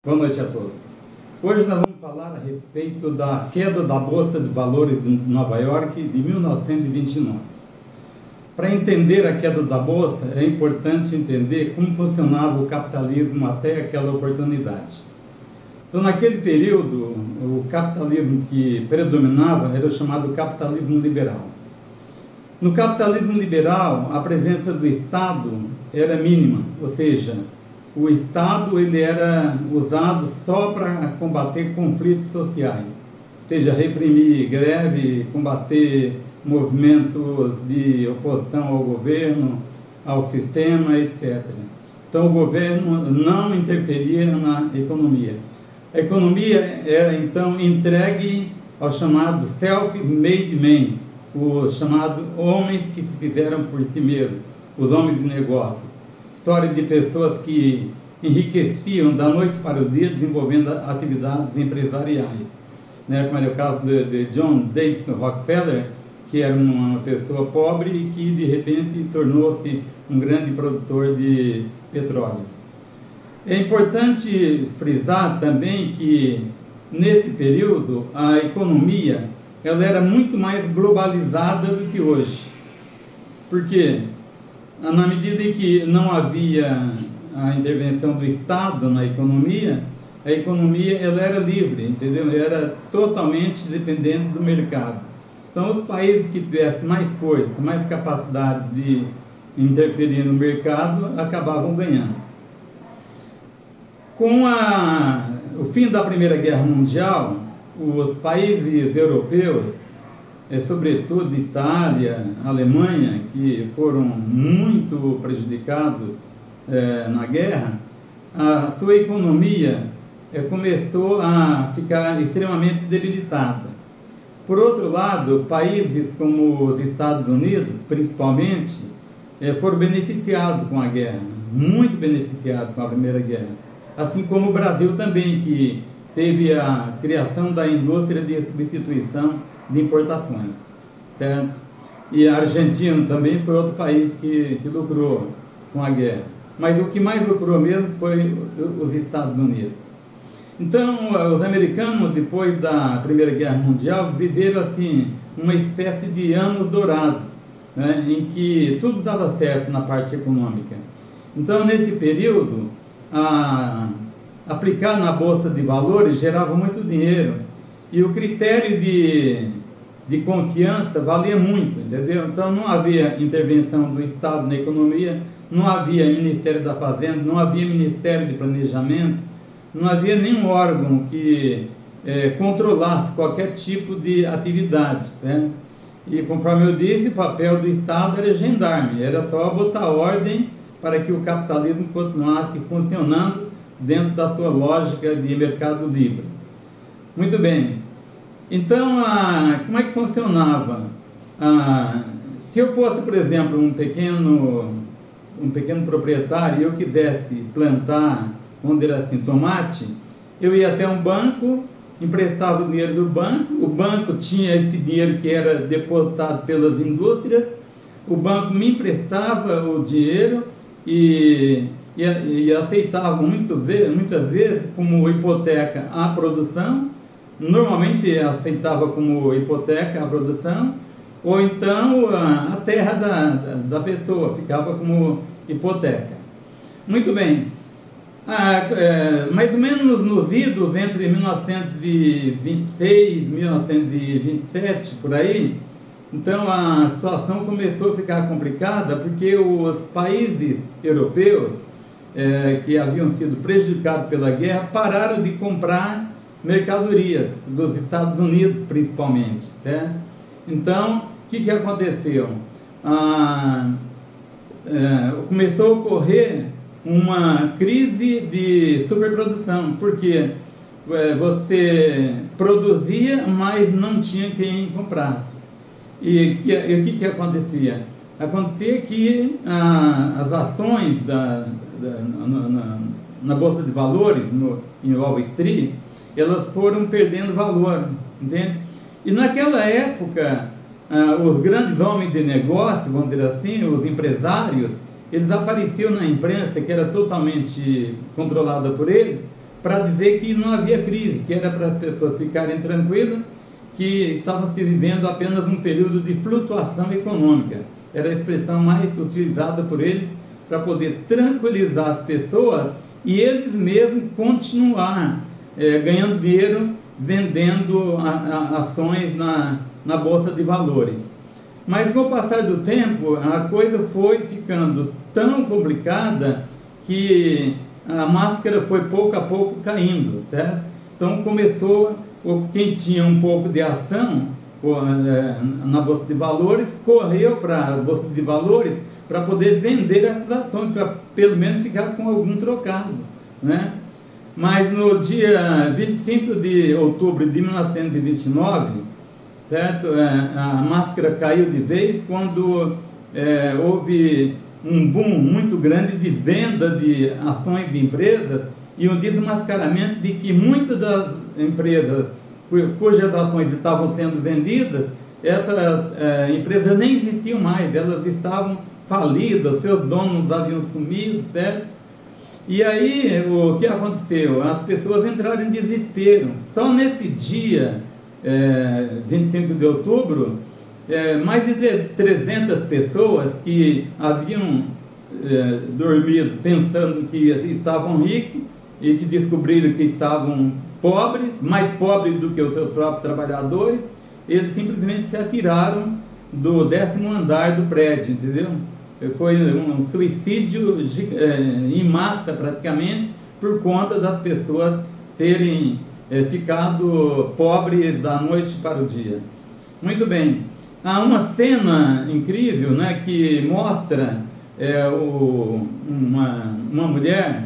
Boa noite a todos. Hoje nós vamos falar a respeito da queda da Bolsa de Valores de Nova York de 1929. Para entender a queda da Bolsa, é importante entender como funcionava o capitalismo até aquela oportunidade. Então, naquele período, o capitalismo que predominava era o chamado capitalismo liberal. No capitalismo liberal, a presença do Estado era mínima, ou seja, o Estado ele era usado só para combater conflitos sociais, seja reprimir greve, combater movimentos de oposição ao governo, ao sistema, etc. Então o governo não interferia na economia. A economia era então entregue aos chamados self-made men, os chamados homens que se fizeram por si mesmos, os homens de negócio. História de pessoas que enriqueciam da noite para o dia desenvolvendo atividades empresariais, né? Como é o caso de John Davidson Rockefeller, que era uma pessoa pobre e que de repente tornou-se um grande produtor de petróleo. É importante frisar também que nesse período a economia ela era muito mais globalizada do que hoje. Por quê? Na medida em que não havia a intervenção do Estado na economia, a economia ela era livre, entendeu? Era totalmente dependente do mercado. Então, os países que tivessem mais força, mais capacidade de interferir no mercado, acabavam ganhando. Com o fim da Primeira Guerra Mundial, os países europeus, sobretudo Itália, Alemanha, que foram muito prejudicados na guerra, a sua economia começou a ficar extremamente debilitada. Por outro lado, países como os Estados Unidos, principalmente, foram beneficiados com a guerra, muito beneficiados com a Primeira Guerra, assim como o Brasil também, que teve a criação da indústria de substituição de importações, certo? E a Argentina também foi outro país que lucrou com a guerra. Mas o que mais lucrou mesmo foi os Estados Unidos. Então, os americanos, depois da Primeira Guerra Mundial, viveram assim uma espécie de anos dourados, né, em que tudo dava certo na parte econômica. Então, nesse período, aplicar na Bolsa de Valores gerava muito dinheiro. E o critério de confiança valia muito, entendeu? Então não havia intervenção do Estado na economia, não havia Ministério da Fazenda, não havia Ministério de Planejamento, não havia nenhum órgão que controlasse qualquer tipo de atividade, né? E conforme eu disse, o papel do Estado era gendarme, era só botar ordem para que o capitalismo continuasse funcionando dentro da sua lógica de mercado livre. Muito bem. Então, como é que funcionava? Se eu fosse, por exemplo, um pequeno proprietário e eu quisesse plantar, vamos dizer assim, tomate, eu ia até um banco, emprestava o dinheiro do banco, o banco tinha esse dinheiro que era depositado pelas indústrias, o banco me emprestava o dinheiro e aceitava muitas vezes como hipoteca a produção. Normalmente aceitava como hipoteca a produção, ou então a terra da pessoa ficava como hipoteca. Muito bem. Mais ou menos nos idos entre 1926 e 1927, por aí, então a situação começou a ficar complicada, porque os países europeus que haviam sido prejudicados pela guerra pararam de comprar mercadorias dos Estados Unidos, principalmente, né? Então, o que aconteceu? Começou a ocorrer uma crise de superprodução, porque você produzia, mas não tinha quem comprar. E o que acontecia? Acontecia que as ações na Bolsa de Valores, em Wall Street, elas foram perdendo valor, entende? E naquela época, os grandes homens de negócio, vamos dizer assim, os empresários, eles apareciam na imprensa, que era totalmente controlada por eles, para dizer que não havia crise, que era para as pessoas ficarem tranquilas, que estavam se vivendo apenas um período de flutuação econômica. Era a expressão mais utilizada por eles para poder tranquilizar as pessoas e eles mesmos continuar ganhando dinheiro vendendo ações na Bolsa de Valores. Mas com o passar do tempo, a coisa foi ficando tão complicada que a máscara foi pouco a pouco caindo, certo? Então começou, quem tinha um pouco de ação na Bolsa de Valores, correu para a Bolsa de Valores para poder vender essas ações, para pelo menos ficar com algum trocado, né? Mas no dia 25 de outubro de 1929, certo? A máscara caiu de vez quando houve um boom muito grande de venda de ações de empresas e um desmascaramento de que muitas das empresas cujas ações estavam sendo vendidas, essas empresas nem existiam mais, elas estavam falidas, seus donos haviam sumido, certo? E aí, o que aconteceu? As pessoas entraram em desespero. Só nesse dia, 25 de outubro, mais de 300 pessoas que haviam dormido pensando que estavam ricos e que descobriram que estavam pobres, mais pobres do que os seus próprios trabalhadores, eles simplesmente se atiraram do 10º andar do prédio, entendeu? Foi um suicídio em massa praticamente, por conta das pessoas terem ficado pobres da noite para o dia. Muito bem, há uma cena incrível, né, que mostra uma mulher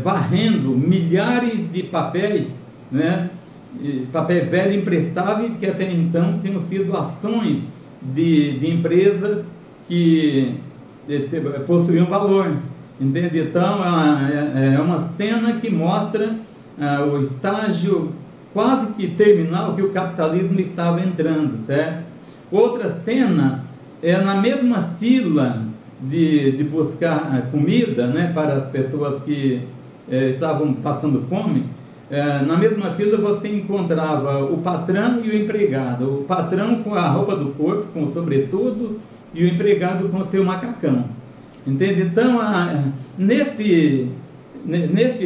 varrendo milhares de papéis, né, papéis velhos emprestáveis que até então tinham sido ações de empresas que possuíam valor, entende? Então é uma cena que mostra o estágio quase que terminal que o capitalismo estava entrando, certo? Outra cena é na mesma fila de buscar comida, né, para as pessoas que estavam passando fome. Na mesma fila você encontrava o patrão e o empregado, o patrão com a roupa do corpo, com o sobretudo, e o empregado com o seu macacão, entende? Então, nesse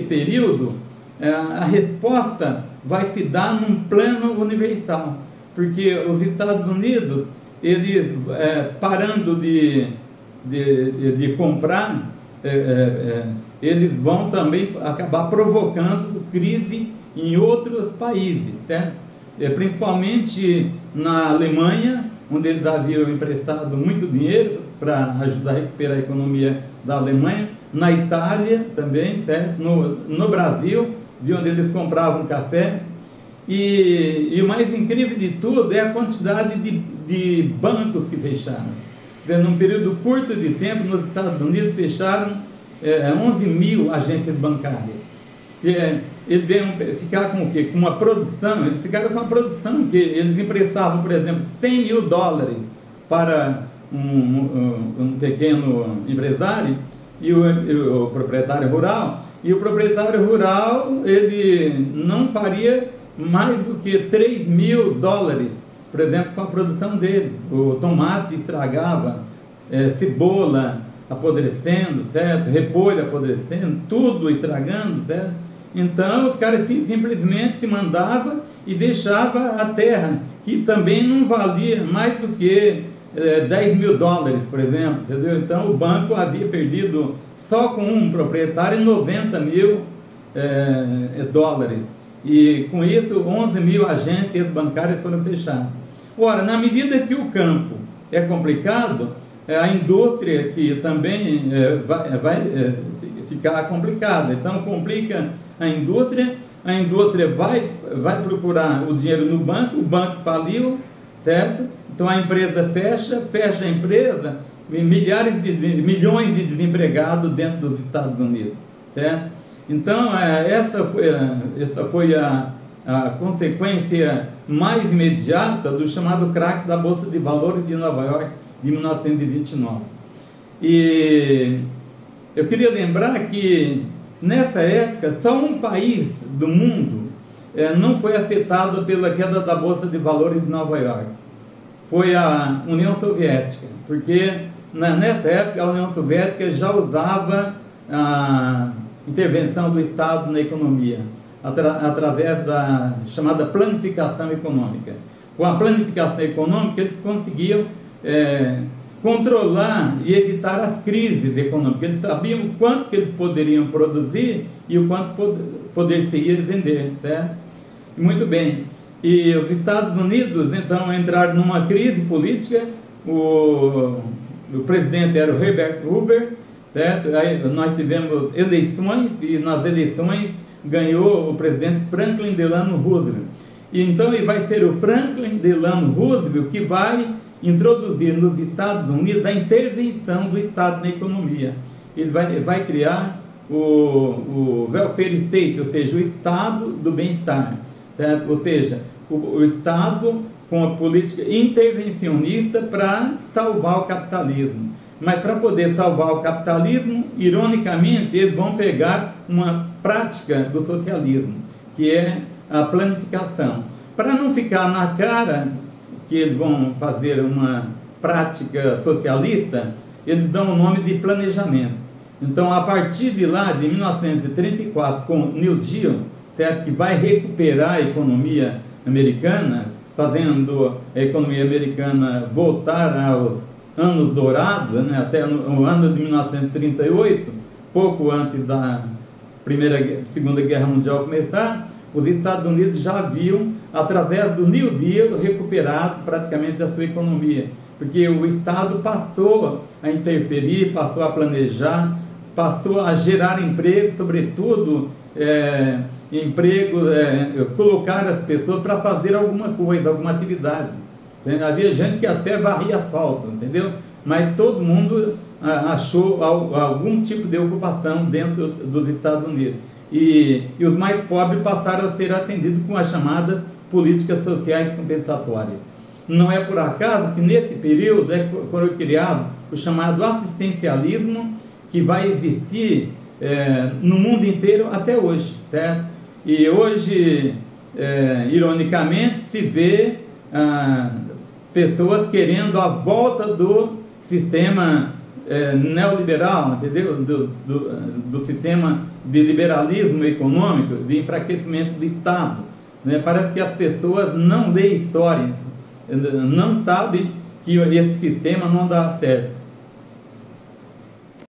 período, a resposta vai se dar num plano universal, porque os Estados Unidos, eles parando de comprar, eles vão também acabar provocando crise em outros países, certo? Principalmente na Alemanha, onde eles haviam emprestado muito dinheiro para ajudar a recuperar a economia da Alemanha, na Itália também, certo? No Brasil, de onde eles compravam café, e o mais incrível de tudo é a quantidade de bancos que fecharam. Num período curto de tempo, nos Estados Unidos fecharam 11 mil agências bancárias. Eles vieram ficar com o quê? Com uma produção, eles ficaram com uma produção, que eles emprestavam, por exemplo, 100 mil dólares para um pequeno empresário, e o proprietário rural, e o proprietário rural, ele não faria mais do que 3 mil dólares, por exemplo, com a produção dele. O tomate estragava, cebola apodrecendo, certo? Repolho apodrecendo, tudo estragando, certo? Então os caras simplesmente se mandavam e deixavam a terra, que também não valia mais do que 10 mil dólares, por exemplo, entendeu? Então o banco havia perdido, só com um proprietário, 90 mil dólares, e com isso 11 mil agências bancárias foram fechadas. Ora, na medida que o campo é complicado, a indústria que também vai ficar complicada. Então complica a indústria vai procurar o dinheiro no banco, o banco faliu, certo? Então a empresa fecha a empresa, milhões de desempregados dentro dos Estados Unidos, certo? Então essa foi a consequência mais imediata do chamado crack da Bolsa de Valores de Nova York de 1929. E eu queria lembrar que Nessa época, só um país do mundo não foi afetado pela queda da Bolsa de Valores de Nova York. Foi a União Soviética, porque nessa época a União Soviética já usava a intervenção do Estado na economia, através da chamada planificação econômica. Com a planificação econômica, eles conseguiam controlar e evitar as crises econômicas. Eles sabiam o quanto que eles poderiam produzir e o quanto poder-se-ia vender, certo? Muito bem. E os Estados Unidos, então, entraram numa crise política. O presidente era o Herbert Hoover, certo? Aí nós tivemos eleições, e nas eleições ganhou o presidente Franklin Delano Roosevelt. E então vai ser o Franklin Delano Roosevelt que vai introduzir nos Estados Unidos a intervenção do Estado na economia. Ele vai criar o welfare state, ou seja, o Estado do bem-estar, certo? Ou seja, o Estado com a política intervencionista para salvar o capitalismo. Mas para poder salvar o capitalismo, ironicamente, eles vão pegar uma prática do socialismo, que é a planificação. Para não ficar na cara que eles vão fazer uma prática socialista, eles dão o nome de planejamento. Então, a partir de lá, de 1934, com o New Deal, certo? Que vai recuperar a economia americana, fazendo a economia americana voltar aos anos dourados, né? Até o ano de 1938, pouco antes da Segunda Guerra Mundial começar, os Estados Unidos já haviam, através do New Deal, recuperado praticamente a sua economia, porque o Estado passou a interferir, passou a planejar, passou a gerar emprego, sobretudo colocar as pessoas para fazer alguma coisa, alguma atividade. Havia gente que até varria asfalto, entendeu? Mas todo mundo achou algum tipo de ocupação dentro dos Estados Unidos. E os mais pobres passaram a ser atendidos com as chamadas políticas sociais compensatórias. Não é por acaso que nesse período foram criados o chamado assistencialismo, que vai existir no mundo inteiro até hoje, certo? E hoje, ironicamente, se vê pessoas querendo a volta do sistema neoliberal, entendeu? Do sistema de liberalismo econômico, de enfraquecimento do Estado, né? Parece que as pessoas não leem história, não sabem que esse sistema não dá certo.